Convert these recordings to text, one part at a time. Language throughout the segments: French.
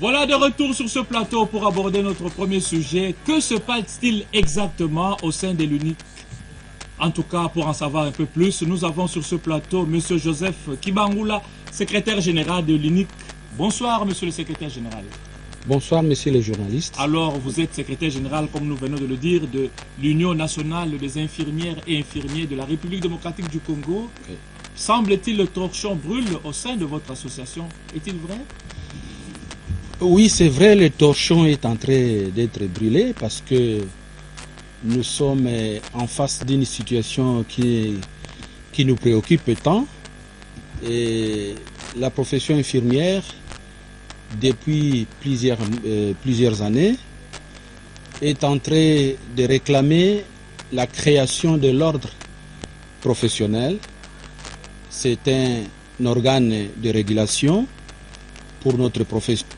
Voilà de retour sur ce plateau pour aborder notre premier sujet. Que se passe-t-il exactement au sein de l'UNIC? En tout cas, pour en savoir un peu plus, nous avons sur ce plateau M. Joseph Kibangula, secrétaire général de l'UNIC. Bonsoir, monsieur le secrétaire général. Bonsoir, messieurs les journalistes. Alors, vous êtes secrétaire général, comme nous venons de le dire, de l'Union nationale des infirmières et infirmiers de la République démocratique du Congo. Oui. Semble-t-il le torchon brûle au sein de votre association? Est-il vrai? Oui, c'est vrai, le torchon est en train d'être brûlé parce que nous sommes en face d'une situation qui nous préoccupe tant. Et la profession infirmière, depuis plusieurs années, est en train de réclamer la création de l'ordre professionnel. C'est un organe de régulation pour notre profession.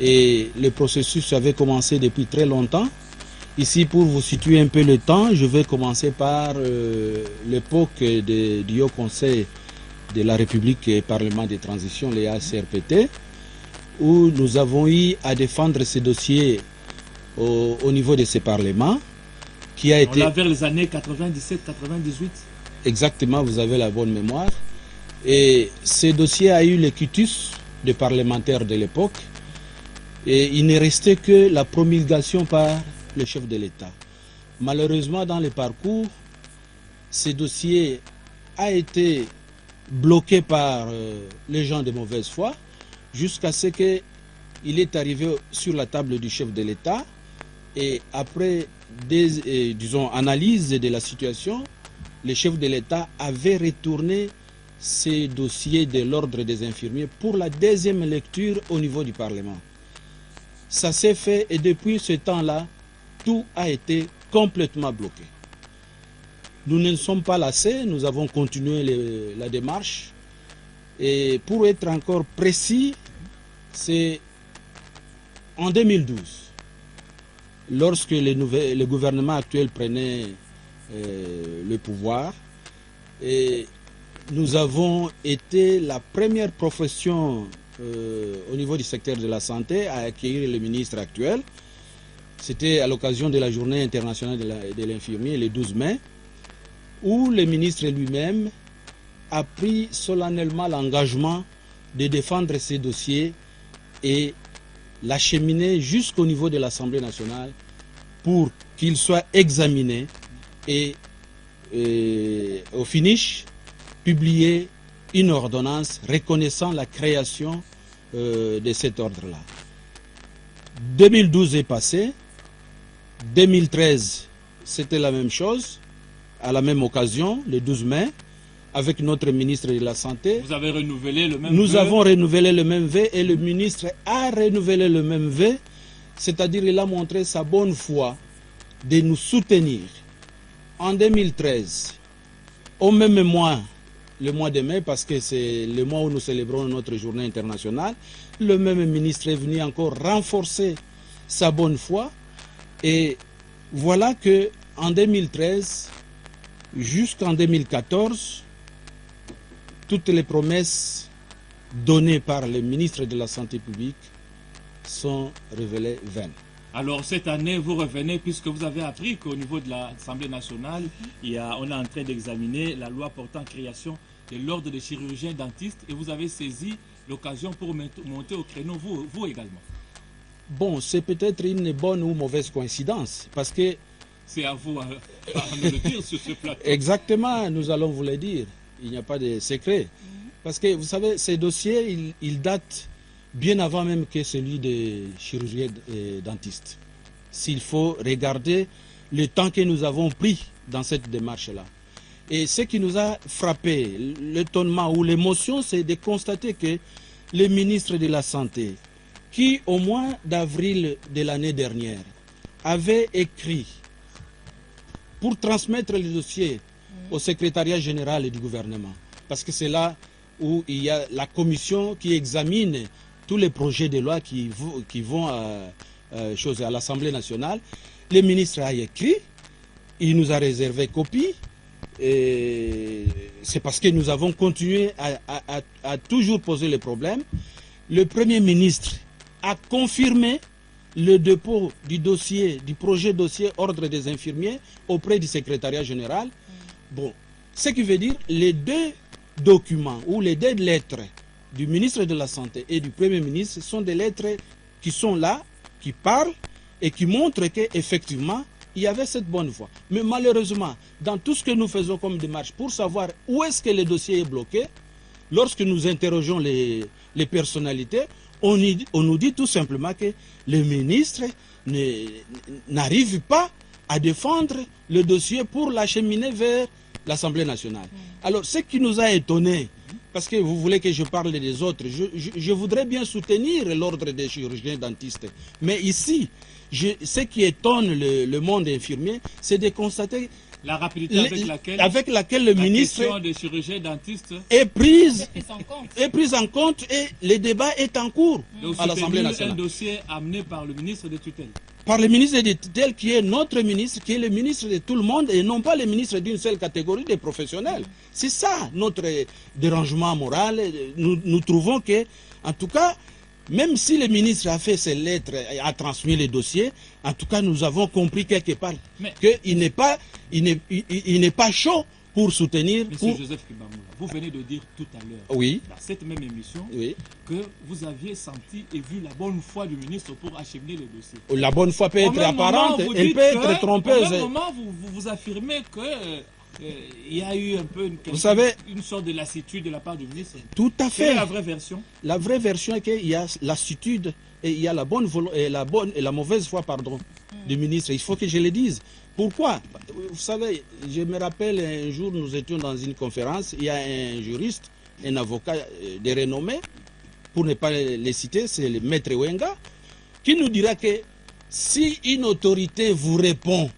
Et le processus avait commencé depuis très longtemps. Ici, pour vous situer un peu le temps, je vais commencer par l'époque du Haut Conseil de la République et Parlement de transition, les ACRPT, où nous avons eu à défendre ces dossiers au niveau de ces parlements, qui a été... On l'a vers les années 97-98. Exactement, vous avez la bonne mémoire. Et ce dossier a eu le quitus des parlementaires de l'époque. Et il n'est resté que la promulgation par le chef de l'État. Malheureusement, dans le parcours, ce dossier a été bloqué par les gens de mauvaise foi jusqu'à ce qu'il est arrivé sur la table du chef de l'État. Et après analyse de la situation, le chef de l'État avait retourné ces dossiers de l'ordre des infirmiers pour la deuxième lecture au niveau du Parlement. Ça s'est fait et depuis ce temps-là, tout a été complètement bloqué. Nous ne sommes pas lassés, nous avons continué la démarche. Et pour être encore précis, c'est en 2012, lorsque le gouvernement actuel prenait le pouvoir, et nous avons été la première profession au niveau du secteur de la santé à accueillir le ministre actuel. C'était à l'occasion de la journée internationale de l'infirmier, le 12 mai, où le ministre lui-même a pris solennellement l'engagement de défendre ces dossiers et l'acheminer jusqu'au niveau de l'Assemblée nationale pour qu'ils soient examinés et au finish, publier une ordonnance reconnaissant la création de cet ordre-là. 2012 est passé, 2013 c'était la même chose, à la même occasion, le 12 mai, avec notre ministre de la Santé. Vous avez renouvelé le même Nous vœu. avons renouvelé le même vœu et le ministre a renouvelé le même vœu, c'est-à-dire il a montré sa bonne foi de nous soutenir. En 2013, au même mois, le mois de mai, parce que c'est le mois où nous célébrons notre journée internationale, le même ministre est venu encore renforcer sa bonne foi. Et voilà que en 2013, jusqu'en 2014, toutes les promesses données par le ministre de la Santé publique sont révélées vaines. Alors cette année, vous revenez puisque vous avez appris qu'au niveau de l'Assemblée nationale, on est en train d'examiner la loi portant création de l'ordre des chirurgiens dentistes et vous avez saisi l'occasion pour monter au créneau, vous également. Bon, c'est peut-être une bonne ou mauvaise coïncidence parce que... C'est à vous à nous le dire sur ce plateau. Exactement, nous allons vous le dire. Il n'y a pas de secret. Parce que vous savez, ces dossiers, ils datent bien avant même que celui des chirurgiens dentistes. S'il faut regarder le temps que nous avons pris dans cette démarche-là. Et ce qui nous a frappé, l'étonnement ou l'émotion, c'est de constater que le ministre de la Santé, qui au mois d'avril de l'année dernière avait écrit pour transmettre le dossier au secrétariat général du gouvernement, parce que c'est là où il y a la commission qui examine tous les projets de loi qui vont à l'Assemblée nationale. Le ministre a écrit, il nous a réservé copie, et c'est parce que nous avons continué à toujours poser les problèmes. Le Premier ministre a confirmé le dépôt du dossier, du projet dossier ordre des infirmiers auprès du secrétariat général. Bon, ce qui veut dire les deux documents ou les deux lettres du ministre de la Santé et du Premier ministre sont des lettres qui sont là, qui parlent et qui montrent qu'effectivement, il y avait cette bonne voie. Mais malheureusement, dans tout ce que nous faisons comme démarche pour savoir où est-ce que le dossier est bloqué, lorsque nous interrogeons les personnalités, on nous dit tout simplement que le ministre n'arrive pas à défendre le dossier pour l'acheminer vers l'Assemblée nationale. Alors, ce qui nous a étonnés, parce que vous voulez que je parle des autres, je voudrais bien soutenir l'ordre des chirurgiens dentistes. Mais ici, ce qui étonne le monde infirmier, c'est de constater la rapidité avec laquelle le ministre des chirurgiens dentistes est prise en compte et le débat est en cours à l'Assemblée nationale. Un dossier amené par le ministre des tutelles. Par le ministre des tutelles qui est notre ministre, qui est le ministre de tout le monde et non pas le ministre d'une seule catégorie de professionnels. C'est ça notre dérangement moral. Nous trouvons que, en tout cas, même si le ministre a fait ses lettres et a transmis les dossiers, en tout cas, nous avons compris quelque part qu'il n'est pas chaud pour soutenir. Monsieur Joseph Kibangoula, vous venez de dire tout à l'heure, dans cette même émission, que vous aviez senti et vu la bonne foi du ministre pour acheminer le dossier. La bonne foi peut être apparente, elle peut être trompeuse. Au même moment, vous affirmez que il y a eu un peu une sorte de lassitude de la part du ministre. Tout à fait. Quelle est la vraie version? La vraie version est qu'il y a lassitude et il y a la bonne et la mauvaise foi du ministre. Il faut que je le dise. Pourquoi? Vous savez, je me rappelle un jour, nous étions dans une conférence, il y a un juriste, un avocat de renommée, pour ne pas les citer, c'est le maître Wenga, qui nous dira que si une autorité vous répond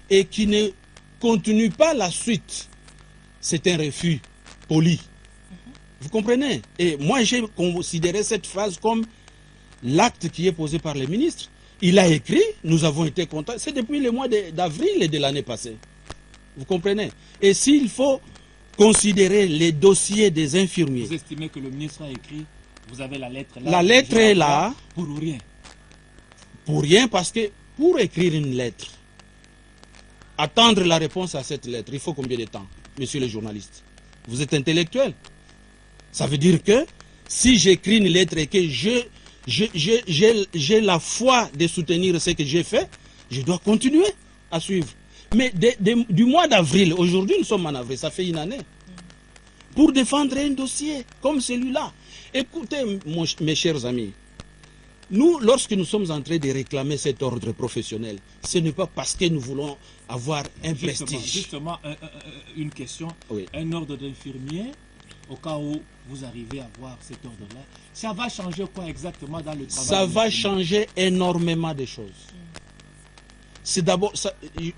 et qui ne continue pas la suite, c'est un refus poli. Vous comprenez? Et moi, j'ai considéré cette phrase comme l'acte qui est posé par le ministre. Il a écrit, nous avons été contents. C'est depuis le mois d'avril de l'année passée. Vous comprenez? Et s'il faut considérer les dossiers des infirmiers... Vous estimez que le ministre a écrit, vous avez la lettre là... La lettre est là. Pour rien. Pour rien, parce que pour écrire une lettre, attendre la réponse à cette lettre, il faut combien de temps, monsieur le journaliste? Vous êtes intellectuel. Ça veut dire que si j'écris une lettre et que j'ai la foi de soutenir ce que j'ai fait, je dois continuer à suivre. Mais du mois d'avril, aujourd'hui nous sommes en avril, ça fait une année, pour défendre un dossier comme celui-là. Écoutez, mes chers amis, nous, lorsque nous sommes en train de réclamer cet ordre professionnel, ce n'est pas parce que nous voulons avoir un prestige. Justement, une question. Oui. Un ordre d'infirmier, au cas où vous arrivez à voir cet ordre-là, ça va changer quoi exactement dans le travail? Ça va changer énormément de choses. C'est d'abord,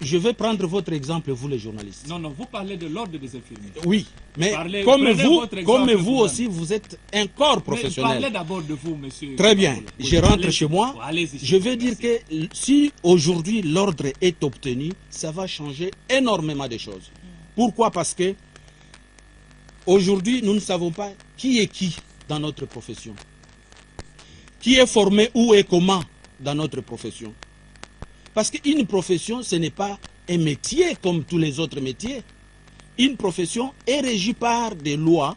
je vais prendre votre exemple, vous les journalistes. Non, vous parlez de l'ordre des infirmiers. Oui, mais comme vous aussi, vous êtes un corps professionnel. Parlez d'abord de vous, monsieur. Très bien, je rentre chez moi. Je vais dire que si aujourd'hui l'ordre est obtenu, ça va changer énormément de choses. Pourquoi? Parce que aujourd'hui, nous ne savons pas qui est qui dans notre profession. Qui est formé où et comment dans notre profession. Parce qu'une profession, ce n'est pas un métier comme tous les autres métiers. Une profession est régie par des lois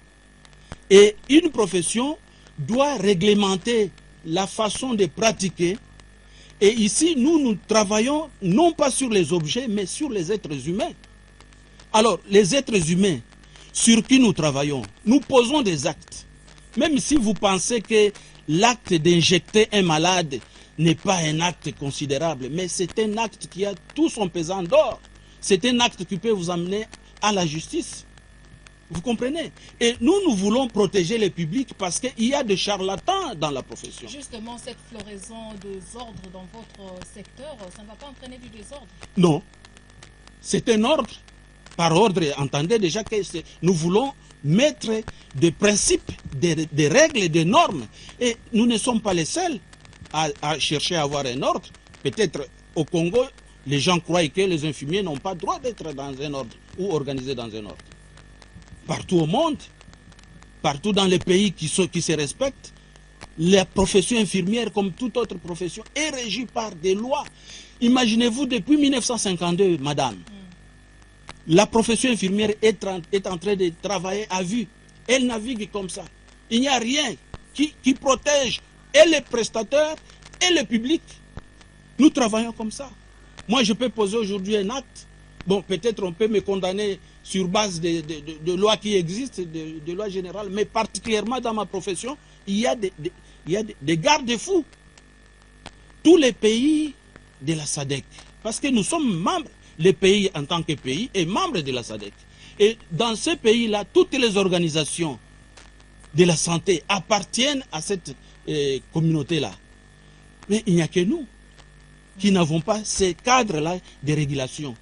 et une profession doit réglementer la façon de pratiquer. Et ici, nous travaillons non pas sur les objets, mais sur les êtres humains. Alors, les êtres humains sur qui nous travaillons, nous posons des actes. Même si vous pensez que l'acte d'injecter un malade n'est pas un acte considérable, mais c'est un acte qui a tout son pesant d'or. C'est un acte qui peut vous amener à la justice. Vous comprenez? Et nous voulons protéger le public parce qu'il y a des charlatans dans la profession. Justement, cette floraison de désordre dans votre secteur, ça ne va pas entraîner du désordre? Non. C'est un ordre. Par ordre, entendez déjà que nous voulons mettre des principes, des règles, des normes. Et nous ne sommes pas les seuls à chercher à avoir un ordre. Peut-être au Congo, les gens croient que les infirmiers n'ont pas le droit d'être dans un ordre ou organisés dans un ordre. Partout au monde, partout dans les pays qui se respectent, La profession infirmière, comme toute autre profession, est régie par des lois. Imaginez-vous, depuis 1952, madame, la profession infirmière est en train de travailler à vue. Elle navigue comme ça. Il n'y a rien qui protège et les prestataires et le public. Nous travaillons comme ça. Moi, je peux poser aujourd'hui un acte. Bon, peut-être on peut me condamner sur base de lois qui existent, de lois générales, mais particulièrement dans ma profession, il y a des garde-fous. Tous les pays de la SADC, parce que nous sommes membres, les pays en tant que pays, et membres de la SADC. Et dans ces pays-là, toutes les organisations de la santé appartiennent à cette communauté-là. Mais il n'y a que nous qui n'avons pas ces cadres-là de régulation.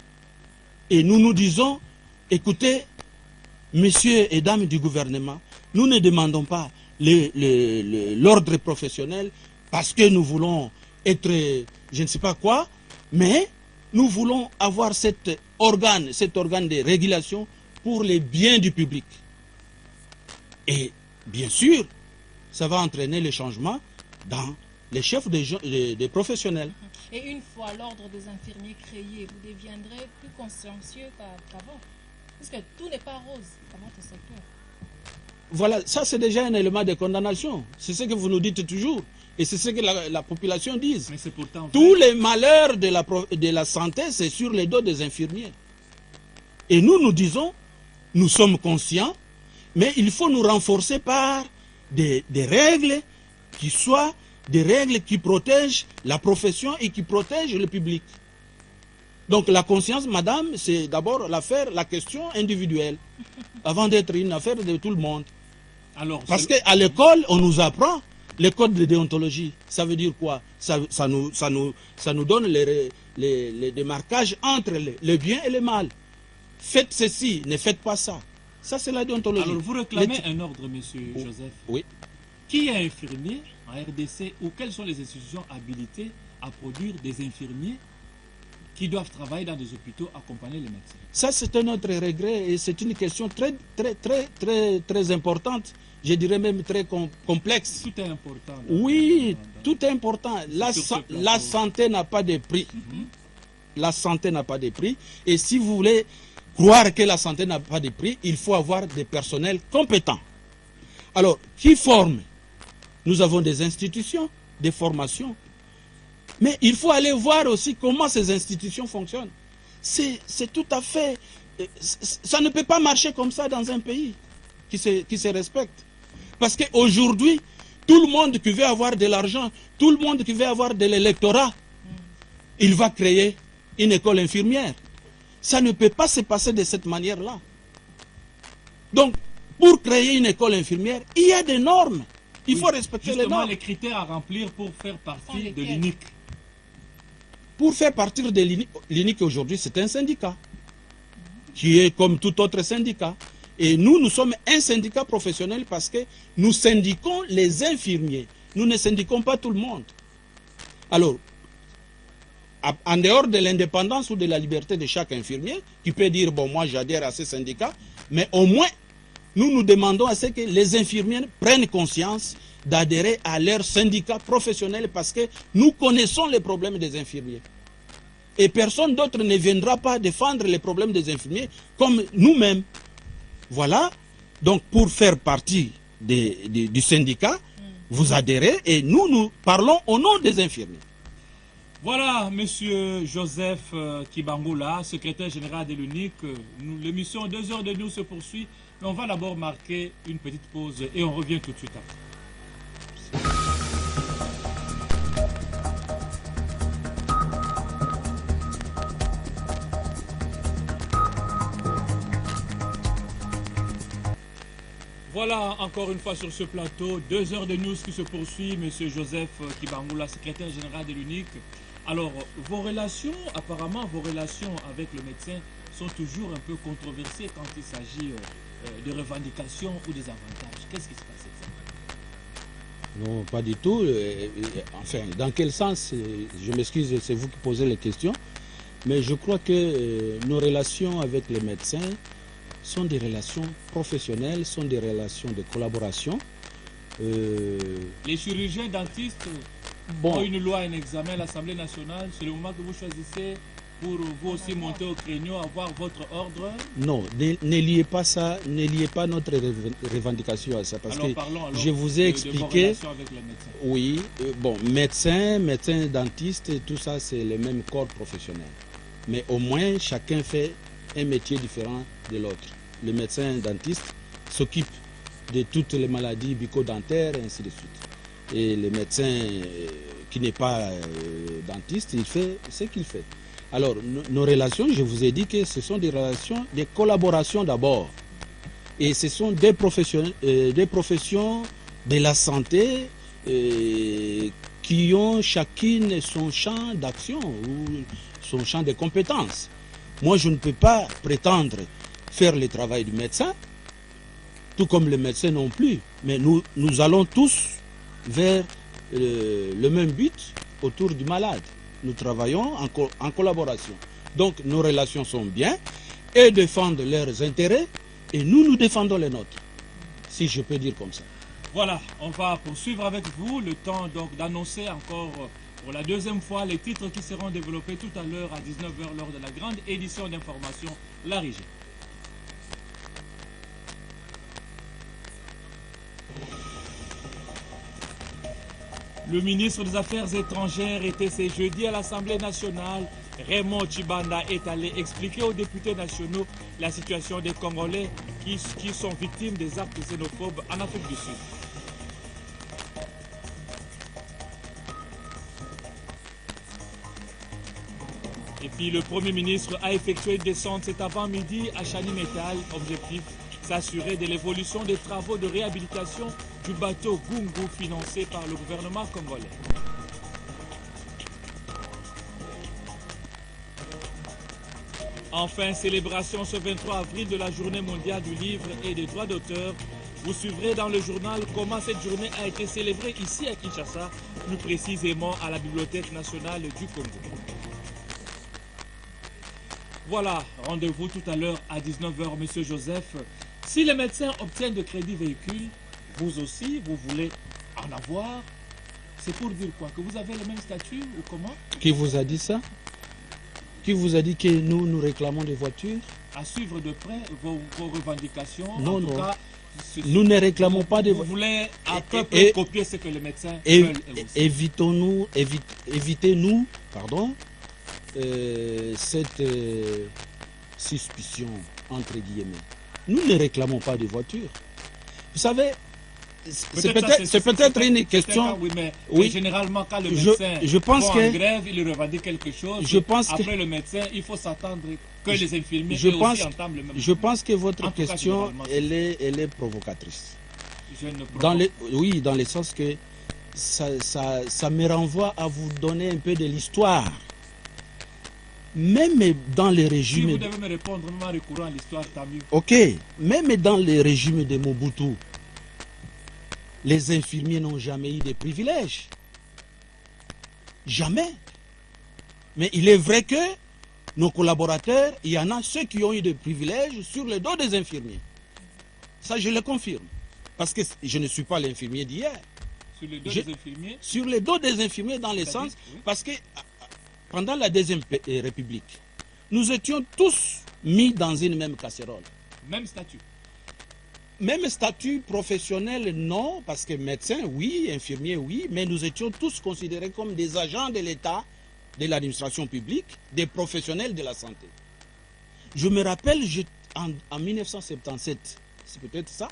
Et nous nous disons, écoutez, messieurs et dames du gouvernement, nous ne demandons pas l'ordre professionnel parce que nous voulons être je ne sais pas quoi, mais nous voulons avoir cet organe de régulation pour les biens du public. Et bien sûr, ça va entraîner le changement dans les chefs des professionnels. Et une fois l'ordre des infirmiers créé, vous deviendrez plus consciencieux qu'avant. Parce que tout n'est pas rose dans votre secteur. Voilà, ça c'est déjà un élément de condamnation. C'est ce que vous nous dites toujours. Et c'est ce que la population dit. Mais c'est pourtant tous les malheurs de la santé, c'est sur les dos des infirmiers. Et nous disons, nous sommes conscients, mais il faut nous renforcer par des règles qui soient des règles qui protègent la profession et qui protègent le public. Donc la conscience, madame, c'est d'abord la question individuelle, avant d'être une affaire de tout le monde. Alors, parce qu'à l'école, on nous apprend les codes de déontologie. Ça veut dire quoi? Ça nous donne les démarquages entre le bien et le mal. Faites ceci, ne faites pas ça. Ça, c'est la déontologie. Alors, vous réclamez un ordre, monsieur Joseph. Oui. Qui est infirmier en RDC ou quelles sont les institutions habilitées à produire des infirmiers qui doivent travailler dans des hôpitaux, accompagner les médecins? Ça, c'est un autre regret et c'est une question très importante. Je dirais même très complexe. Tout est important. Oui, tout est important. La santé n'a pas de prix. La santé n'a pas de prix. Et si vous voulez croire que la santé n'a pas de prix, il faut avoir des personnels compétents. Alors, qui forme? Nous avons des institutions, des formations. Mais il faut aller voir aussi comment ces institutions fonctionnent. C'est tout à fait... Ça ne peut pas marcher comme ça dans un pays qui se respecte. Parce qu'aujourd'hui, tout le monde qui veut avoir de l'argent, tout le monde qui veut avoir de l'électorat, il va créer une école infirmière. Ça ne peut pas se passer de cette manière-là. Donc, pour créer une école infirmière, il y a des normes. Il faut respecter les normes. Les critères à remplir pour faire partie de l'UNIC. Pour faire partie de l'UNIC aujourd'hui, c'est un syndicat qui est comme tout autre syndicat. Et nous sommes un syndicat professionnel parce que nous syndiquons les infirmiers. Nous ne syndiquons pas tout le monde. Alors, en dehors de l'indépendance ou de la liberté de chaque infirmier, qui peut dire, bon, moi j'adhère à ce syndicat, mais au moins, nous demandons à ce que les infirmiers prennent conscience d'adhérer à leur syndicat professionnel parce que nous connaissons les problèmes des infirmiers. Et personne d'autre ne viendra pas défendre les problèmes des infirmiers comme nous-mêmes. Voilà, donc pour faire partie du syndicat, vous adhérez et nous parlons au nom des infirmiers. Voilà, monsieur Joseph Kibangula, secrétaire général de l'UNIC. L'émission 2 heures de nous se poursuit, mais on va d'abord marquer une petite pause et on revient tout de suite après. Voilà, encore une fois sur ce plateau, 2 heures de news qui se poursuit. Monsieur Joseph Kibangula, secrétaire général de l'UNIC. Alors, apparemment, vos relations avec le médecin sont toujours un peu controversées quand il s'agit de revendications ou des avantages. Qu'est-ce qui se passe exactement? Non, pas du tout. Enfin, dans quel sens? Je m'excuse, c'est vous qui posez les questions. Mais je crois que nos relations avec les médecins sont des relations professionnelles, sont des relations de collaboration. Les chirurgiens dentistes Bon, ont une loi, un examen à l'Assemblée nationale. C'est le moment que vous choisissez pour vous aussi monter au créneau, avoir votre ordre. non, ne liez pas ça, ne liez pas notre revendication à ça, parce Alors que parlons alors je vous ai de vos expliqué, relations avec les médecins. oui, bon, médecin, dentiste, tout ça, c'est le même corps professionnel. Mais au moins, chacun fait un métier différent de l'autre. Le médecin dentiste s'occupe de toutes les maladies bucco-dentaires et ainsi de suite. Et le médecin qui n'est pas dentiste, il fait ce qu'il fait. Alors, nos relations, je vous ai dit que ce sont des relations, des collaborations d'abord. Et ce sont des professions de la santé qui ont chacune son champ d'action ou son champ de compétences. Moi, je ne peux pas prétendre faire le travail du médecin, tout comme les médecins non plus. Mais nous allons tous vers le même but autour du malade. Nous travaillons en collaboration. Donc nos relations sont bien, et défendent leurs intérêts, et nous défendons les nôtres, si je peux dire comme ça. Voilà, on va poursuivre avec vous le temps donc d'annoncer encore pour la deuxième fois les titres qui seront développés tout à l'heure à 19h lors de la grande édition d'information La Régie. Le ministre des Affaires étrangères était ce jeudi à l'Assemblée nationale. Raymond Tchibanda est allé expliquer aux députés nationaux la situation des Congolais qui sont victimes des actes xénophobes en Afrique du Sud. Et puis le Premier ministre a effectué une descente cet avant-midi à Chani Metal. Objectif, s'assurer de l'évolution des travaux de réhabilitation du bateau Gungu financé par le gouvernement congolais. Enfin, célébration ce 23 avril de la journée mondiale du livre et des droits d'auteur. Vous suivrez dans le journal comment cette journée a été célébrée ici à Kinshasa, plus précisément à la Bibliothèque nationale du Congo. Voilà, rendez-vous tout à l'heure à 19h, Monsieur Joseph. Si les médecins obtiennent de crédits véhicules, vous aussi, vous voulez en avoir. C'est pour dire quoi? Que vous avez le même statut ou comment? Qui vous a dit ça? Qui vous a dit que nous réclamons des voitures? À suivre de près vos revendications. Non, en tout non. cas, Nous ne réclamons pas des Vous voitures. voulez à peu près copier ce que les médecins veulent aussi. Évitez-nous, pardon, cette suspicion, entre guillemets. Nous ne réclamons pas de voitures. Vous savez, c'est peut-être une question. Oui, mais Oui. généralement, quand le médecin je pense va que- en grève, il revendique quelque chose. Je pense que- Après le médecin, il faut s'attendre que les infirmiers je eux pense, aussi entament le même. je pense que votre En tout cas, question, généralement, elle est provocatrice. Je ne Oui, dans le sens que ça me renvoie à vous donner un peu de l'histoire. Même dans les Si régimes... vous devez me répondre même en recourant à l'histoire, tant mieux. Ok, même dans les régimes de Mobutu, les infirmiers n'ont jamais eu de privilèges. Jamais. Mais il est vrai que nos collaborateurs, il y en a ceux qui ont eu des privilèges sur le dos des infirmiers. Ça, je le confirme. Parce que je ne suis pas l'infirmier d'hier. Sur les deux des infirmiers, Sur le dos des infirmiers dans le C'est-à-dire, sens... oui. Parce que pendant la Deuxième République, nous étions tous mis dans une même casserole. même statut. Même statut professionnel, non, parce que médecin, oui, infirmier, oui, mais nous étions tous considérés comme des agents de l'État, de l'administration publique, des professionnels de la santé. Je me rappelle, en 1977, c'est peut-être ça,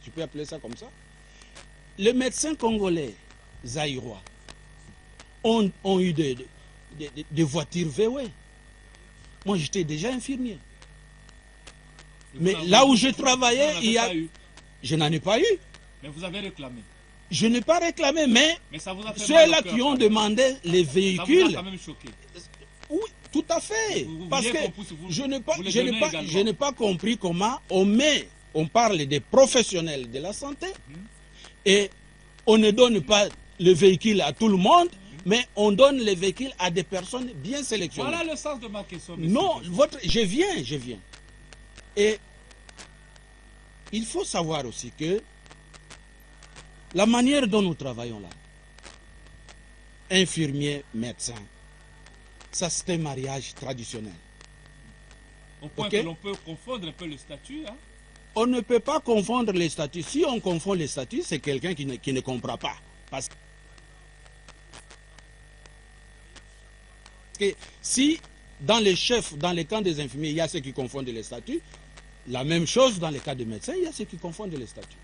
je peux appeler ça comme ça, les médecins congolais, zaïrois, ont eu des voitures VW. Moi, j'étais déjà infirmier. Mais Vous là où n'en je travaillais, avez il y a... pas eu. Je n'en ai pas eu. Mais vous avez réclamé. Je n'ai pas réclamé, mais Mais ça vous a fait mal au ceux-là cœur, qui ont quand même. demandé les Ça vous a véhicules, quand même choqué. oui, tout à fait. Vous Parce vouliez que qu'on pousse, vous- je n'ai pas, vous les je n'ai donnez pas, également. je n'ai pas compris comment on parle des professionnels de la santé et on ne donne pas le véhicule à tout le monde, mais on donne les véhicules à des personnes bien sélectionnées. Voilà le sens de ma question. monsieur. Non, je viens. Et il faut savoir aussi que La manière dont nous travaillons là, infirmier, médecin, ça c'est un mariage traditionnel. Au point Ok. que l'on peut confondre un peu le statut. Hein. On ne peut pas confondre les statuts. Si on confond les statuts, c'est quelqu'un qui ne comprend pas. Parce que si dans les chefs, dans les camps des infirmiers, il y a ceux qui confondent les statuts, la même chose dans les cas des médecins, il y a ceux qui confondent les statuts.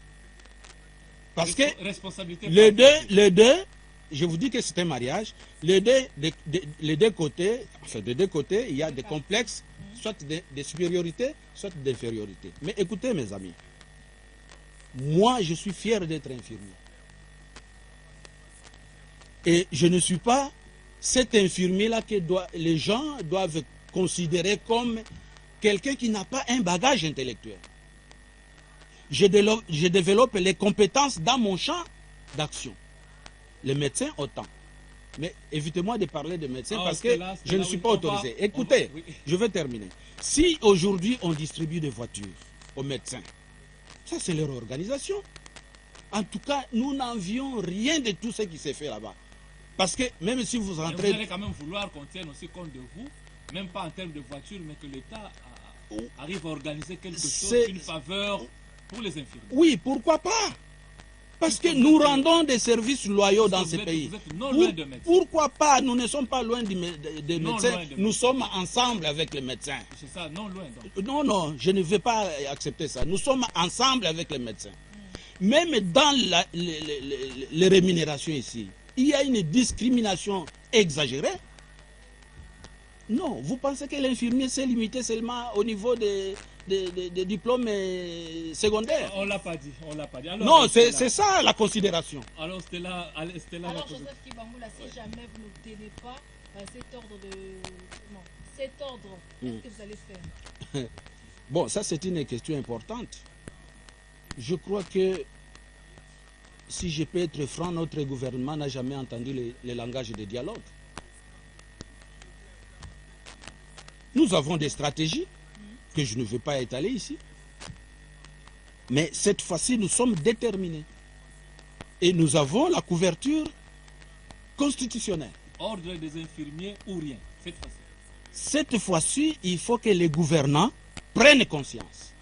Parce que Responsabilité les deux, je vous dis que c'est un mariage, les deux côtés, enfin des deux côtés, il y a des complexes, soit de supériorité, soit d'infériorité. Mais écoutez mes amis, moi je suis fier d'être infirmier. Et je ne suis pas cet infirmier-là que les gens doivent considérer comme quelqu'un qui n'a pas un bagage intellectuel. Je développe les compétences dans mon champ d'action. Les médecins, autant. Mais évitez-moi de parler de médecins parce que je ne suis pas autorisé. Écoutez, je vais terminer. Si aujourd'hui on distribue des voitures aux médecins, ça c'est leur organisation. En tout cas, nous n'envions rien de tout ce qui s'est fait là-bas. Parce que même si vous rentrez... Vous allez quand même vouloir qu'on tienne aussi compte de vous, même pas en termes de voitures, mais que l'État arrive à organiser quelque chose, une faveur pour les infirmiers. Oui, pourquoi pas? Parce que nous rendons des services loyaux dans ces pays. Vous êtes non loin de médecins. Pourquoi pas? Nous ne sommes pas loin des médecins. Nous sommes ensemble avec les médecins. C'est ça, non loin. Donc. Non, non, je ne vais pas accepter ça. Nous sommes ensemble avec les médecins. Même dans les rémunérations ici, il y a une discrimination exagérée. Non, vous pensez que l'infirmier s'est limité seulement au niveau des diplômes secondaires? On ne l'a pas dit, on l'a pas dit. Alors, non, c'est ça la considération. Alors Stella, alors Joseph Kibangoula, si jamais vous ne tenez pas cet ordre qu'est-ce que vous allez faire? Bon, ça c'est une question importante. Je crois que, si je peux être franc, notre gouvernement n'a jamais entendu le langage de dialogue. Nous avons des stratégies que je ne veux pas étaler ici. Mais cette fois-ci, nous sommes déterminés. Et nous avons la couverture constitutionnelle. Ordre des infirmiers ou rien, cette fois-ci. Cette fois-ci, il faut que les gouvernants prennent conscience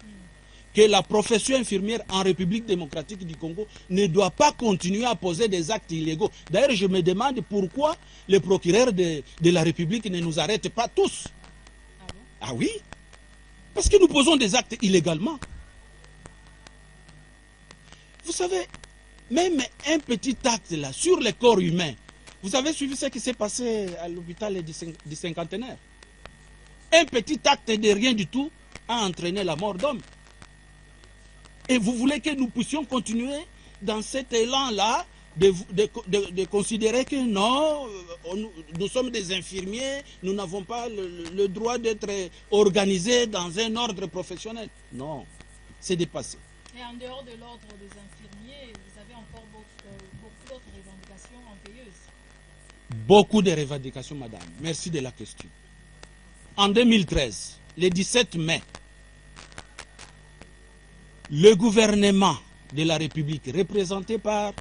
que la profession infirmière en République démocratique du Congo ne doit pas continuer à poser des actes illégaux. D'ailleurs, je me demande pourquoi les procureurs de la République ne nous arrêtent pas tous. Ah bon? Ah oui? Parce que nous posons des actes illégalement. Vous savez, même un petit acte là, sur le corps humain, vous avez suivi ce qui s'est passé à l'hôpital du Cinquantenaire. Un petit acte de rien du tout a entraîné la mort d'homme. Et vous voulez que nous puissions continuer dans cet élan-là de considérer que non, nous sommes des infirmiers, nous n'avons pas le droit d'être organisés dans un ordre professionnel. Non, c'est dépassé. Et en dehors de l'ordre des infirmiers, vous avez encore beaucoup d'autres revendications antérieuses. Beaucoup de revendications, madame. Merci de la question. En 2013, le 17 mai, le gouvernement de la République, représenté par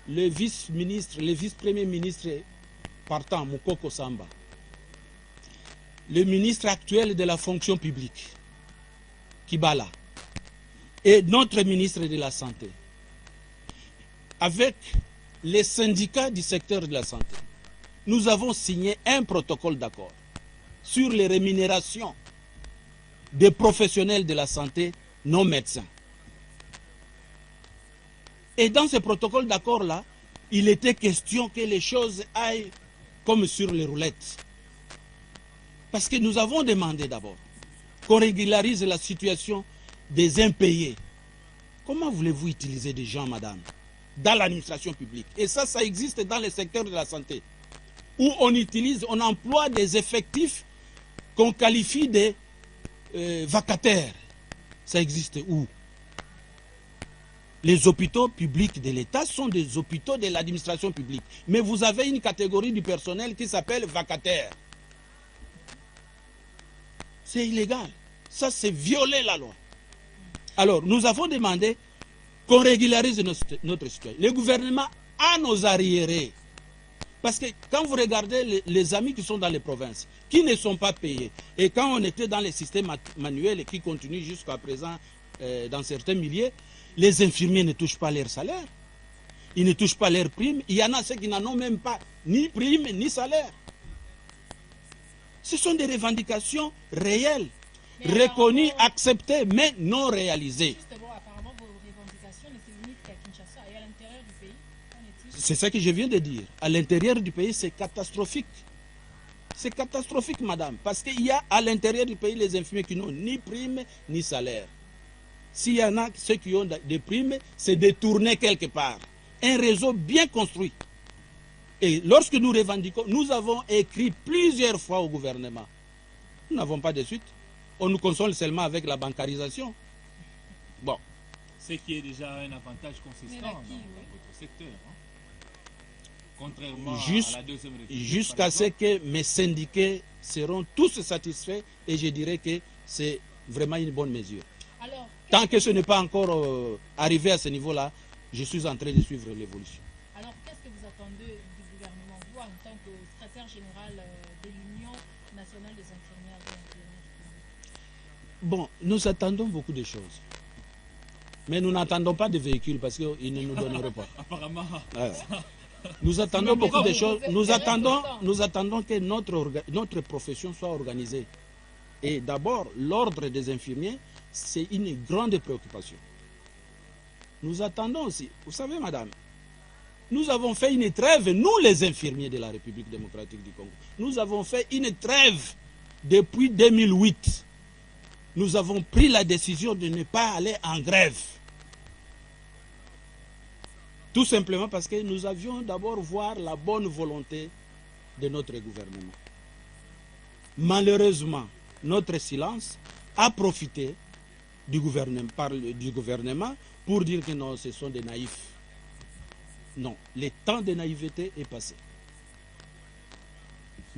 le vice-ministre, le vice-premier ministre partant, Mukoko Samba, le ministre actuel de la fonction publique, Kibala, et notre ministre de la Santé, avec les syndicats du secteur de la santé, nous avons signé un protocole d'accord sur les rémunérations des professionnels de la santé non médecins. Et dans ce protocole d'accord-là, il était question que les choses aillent comme sur les roulettes. Parce que nous avons demandé d'abord qu'on régularise la situation des impayés. Comment voulez-vous utiliser des gens, madame, dans l'administration publique? Et ça existe dans le secteur de la santé, où on emploie des effectifs qu'on qualifie de vacataires. Ça existe où? Les hôpitaux publics de l'État sont des hôpitaux de l'administration publique. Mais vous avez une catégorie du personnel qui s'appelle vacataire. C'est illégal. Ça, c'est violer la loi. Alors, nous avons demandé qu'on régularise notre situation. Le gouvernement a nos arriérés. Parce que quand vous regardez les amis qui sont dans les provinces, qui ne sont pas payés, et quand on était dans les systèmes manuels et qui continuent jusqu'à présent dans certains milieux, les infirmiers ne touchent pas leur salaire. Ils ne touchent pas leurs primes. Il y en a ceux qui n'en ont même pas ni primes ni salaire. Ce sont des revendications réelles, reconnues, acceptées, mais non réalisées. Justement, apparemment, vos revendications ne se limitent qu'à Kinshasa et à l'intérieur du pays. C'est ça que je viens de dire. À l'intérieur du pays, c'est catastrophique. C'est catastrophique, madame. Parce qu'il y a à l'intérieur du pays les infirmiers qui n'ont ni primes ni salaire. S'il y en a ceux qui ont des primes, c'est détourné quelque part. Un réseau bien construit. Et lorsque nous revendiquons, nous avons écrit plusieurs fois au gouvernement. Nous n'avons pas de suite. On nous console seulement avec la bancarisation. Bon. Ce qui est déjà un avantage consistant dans votre secteur. Hein? Contrairement à la deuxième république. Jusqu'à ce que mes syndiqués seront tous satisfaits et je dirais que c'est vraiment une bonne mesure. Alors, tant que ce n'est pas encore arrivé à ce niveau-là, je suis en train de suivre l'évolution. Alors, qu'est-ce que vous attendez du gouvernement, vous, en tant que secrétaire général de l'Union nationale des infirmières et infirmiers? Bon, nous attendons beaucoup de choses. Mais nous n'attendons pas de véhicules parce qu'ils ne nous donneraient pas. Apparemment. Ouais. Nous attendons beaucoup de choses. Nous attendons que notre profession soit organisée. Et d'abord, l'ordre des infirmiers, c'est une grande préoccupation. Nous attendons aussi. Vous savez, madame, nous avons fait une trêve, nous les infirmiers de la République démocratique du Congo. Nous avons fait une trêve depuis 2008. Nous avons pris la décision de ne pas aller en grève. Tout simplement parce que nous avions d'abord voir la bonne volonté de notre gouvernement. Malheureusement, notre silence a profité du gouvernement pour dire que non, ce sont des naïfs. Non, le temps de naïveté est passé.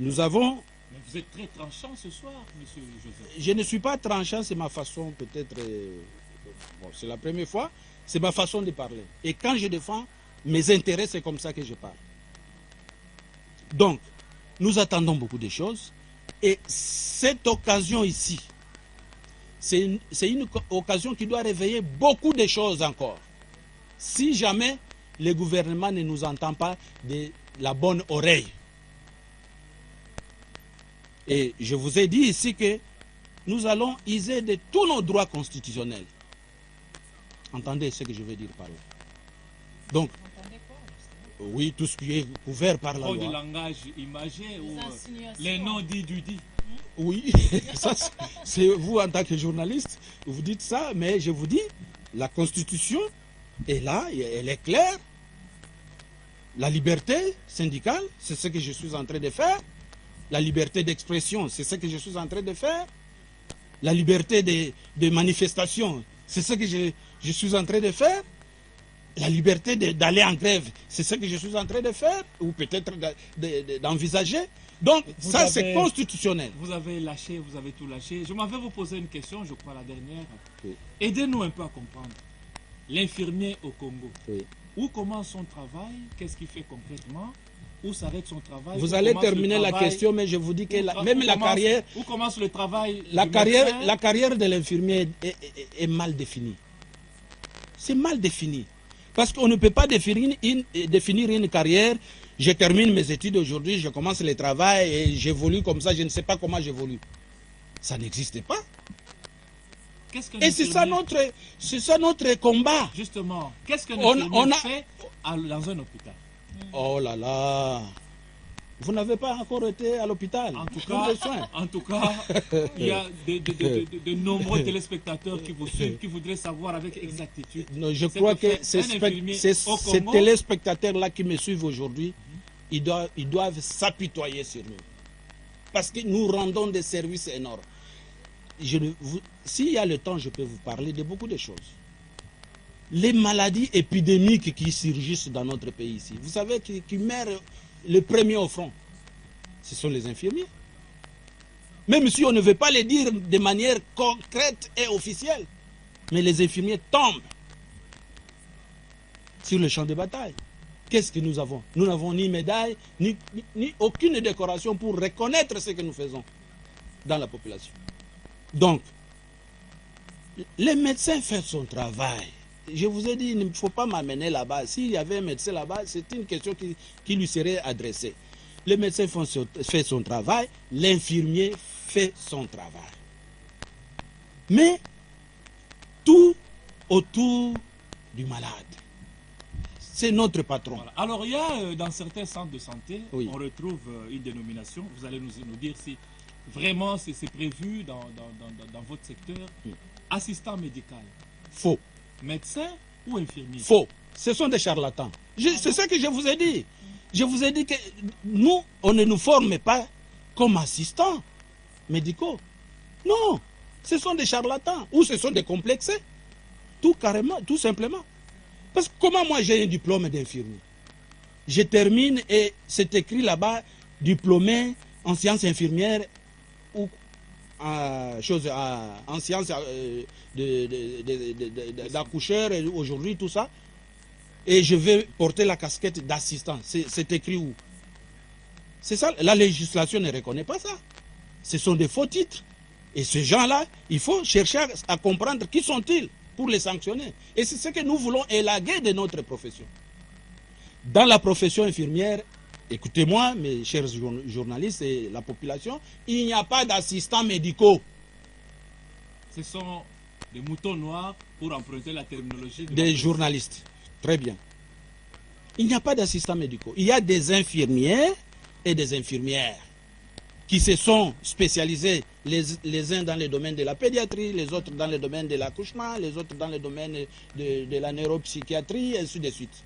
Nous avons... Mais vous êtes très tranchant ce soir, monsieur Joseph. Je ne suis pas tranchant, c'est ma façon peut-être... Bon, c'est la première fois, c'est ma façon de parler. Et quand je défends mes intérêts, c'est comme ça que je parle. Donc, nous attendons beaucoup de choses. Et cette occasion ici, c'est une occasion qui doit réveiller beaucoup de choses encore. Si jamais le gouvernement ne nous entend pas de la bonne oreille. Et je vous ai dit ici que nous allons user de tous nos droits constitutionnels. Entendez ce que je veux dire par là. Donc, oui, tout ce qui est couvert par la loi. De langage imagé ou les noms dits du dit. Oui, ça c'est vous en tant que journaliste, vous dites ça, mais je vous dis, la Constitution est là, elle est claire. La liberté syndicale, c'est ce que je suis en train de faire. La liberté d'expression, c'est ce que je suis en train de faire. La liberté de manifestation, c'est ce que je suis en train de faire. La liberté d'aller en grève, c'est ce que je suis en train de faire, ou peut-être d'envisager. Donc, ça, c'est constitutionnel. Vous avez lâché, vous avez tout lâché. Je m'en vais vous poser une question, je crois la dernière. Oui. Aidez-nous un peu à comprendre. L'infirmier au Congo, Oui. où commence son travail? Qu'est-ce qu'il fait concrètement? Où s'arrête son travail? Vous allez terminer la question, mais je vous dis que même la carrière... Où commence le travail? La carrière de l'infirmier est mal définie. C'est mal défini. Parce qu'on ne peut pas définir une carrière. Je termine mes études aujourd'hui, je commence le travail et j'évolue comme ça, je ne sais pas comment j'évolue. Ça n'existe pas. Et c'est ça notre combat. Justement, qu'est-ce que l'infirmier fait dans un hôpital? Oh là là. Vous n'avez pas encore été à l'hôpital. En tout cas, il y a de nombreux téléspectateurs qui vous suivent, qui voudraient savoir avec exactitude. Non, je crois que ces téléspectateurs-là qui me suivent aujourd'hui, ils doivent s'apitoyer sur nous. Parce que nous rendons des services énormes. S'il y a le temps, je peux vous parler de beaucoup de choses. Les maladies épidémiques qui surgissent dans notre pays ici, vous savez, qui meurent le premier au front, ce sont les infirmiers. Même si on ne veut pas les dire de manière concrète et officielle, mais les infirmiers tombent. sur le champ de bataille. Qu'est-ce que nous avons? Nous n'avons ni médaille, ni aucune décoration pour reconnaître ce que nous faisons dans la population. Donc, les médecins font son travail. Je vous ai dit, il ne faut pas m'amener là-bas. S'il y avait un médecin là-bas, c'est une question qui lui serait adressée. Le médecin fait son travail, l'infirmier fait son travail. Mais tout autour du malade. C'est notre patron. Voilà. Alors, il y a dans certains centres de santé, Oui. on retrouve une dénomination. Vous allez nous dire si vraiment c'est prévu dans votre secteur. Assistant médical. Faux. Médecin ou infirmier? Faux. Ce sont des charlatans. C'est ce que je vous ai dit. Je vous ai dit que nous, on ne nous forme pas comme assistants médicaux. Non. Ce sont des charlatans ou ce sont des complexés. Tout carrément, tout simplement. Parce que comment moi j'ai un diplôme d'infirmier? Je termine et c'est écrit là-bas diplômé en sciences infirmières ou en sciences d'accoucheur aujourd'hui, tout ça. Et je vais porter la casquette d'assistant. C'est écrit où? C'est ça, la législation ne reconnaît pas ça. Ce sont des faux titres. Et ces gens-là, il faut chercher à comprendre qui sont-ils pour les sanctionner. Et c'est ce que nous voulons élaguer de notre profession. Dans la profession infirmière, écoutez-moi, mes chers journalistes et la population, il n'y a pas d'assistants médicaux. Ce sont des moutons noirs, pour emprunter la terminologie des journalistes. Très bien. Il n'y a pas d'assistants médicaux. Il y a des infirmières et des infirmières qui se sont spécialisés les uns dans le domaine de la pédiatrie, les autres dans le domaine de l'accouchement, les autres dans le domaine de la neuropsychiatrie, et ainsi de suite.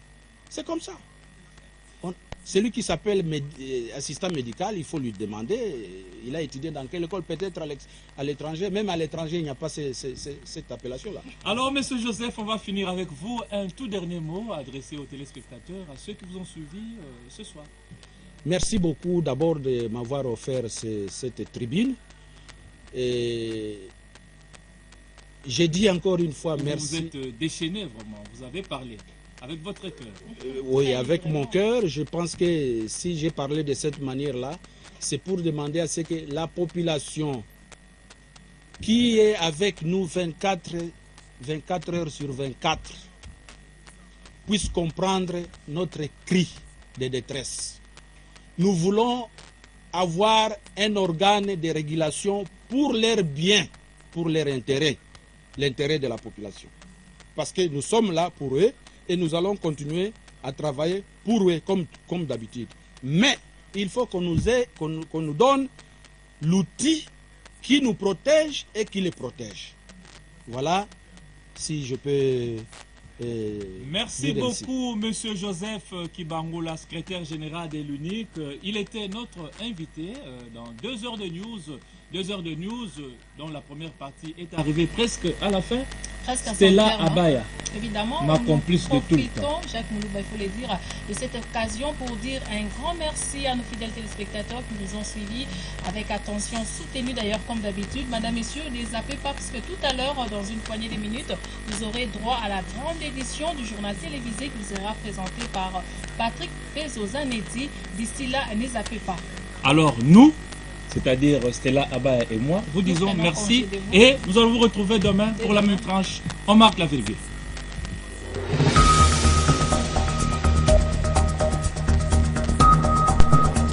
C'est comme ça. Celui qui s'appelle assistant médical, il faut lui demander, il a étudié dans quelle école, peut-être à l'étranger, même à l'étranger, il n'y a pas cette appellation-là. Alors, M. Joseph, on va finir avec vous. Un tout dernier mot adressé aux téléspectateurs, à ceux qui vous ont suivi ce soir. Merci beaucoup d'abord de m'avoir offert cette tribune. Et j'ai dit encore une fois merci. Vous êtes déchaîné vraiment, vous avez parlé avec votre cœur. Oui, avec mon cœur. Je pense que si j'ai parlé de cette manière-là, c'est pour demander à ce que la population qui est avec nous 24 heures sur 24 puisse comprendre notre cri de détresse. Nous voulons avoir un organe de régulation pour leur bien, pour leur intérêt, l'intérêt de la population. Parce que nous sommes là pour eux et nous allons continuer à travailler pour eux comme d'habitude. Mais il faut qu'on nous donne l'outil qui nous protège et qui les protège. Voilà, si je peux... Merci beaucoup, Monsieur Joseph Kibangoula, secrétaire général de l'UNIC. Il était notre invité dans 2 heures de news. 2 heures de news, dont la première partie est arrivée presque à la fin. Presque à Stella Abaya, évidemment, ma complice de tout le temps. Jacques Moulouba, il faut le dire, de cette occasion pour dire un grand merci à nos fidèles téléspectateurs qui nous ont suivis avec attention, soutenus d'ailleurs comme d'habitude. Madame, messieurs, ne zappez pas parce que tout à l'heure, dans une poignée de minutes, vous aurez droit à la grande édition du journal télévisé qui vous sera présenté par Patrick Pezozanetti. D'ici là, ne zappez pas. Alors nous, c'est-à-dire Stella Abaya et moi, vous disons merci et nous allons vous retrouver demain pour la même tranche. On marque la virgule.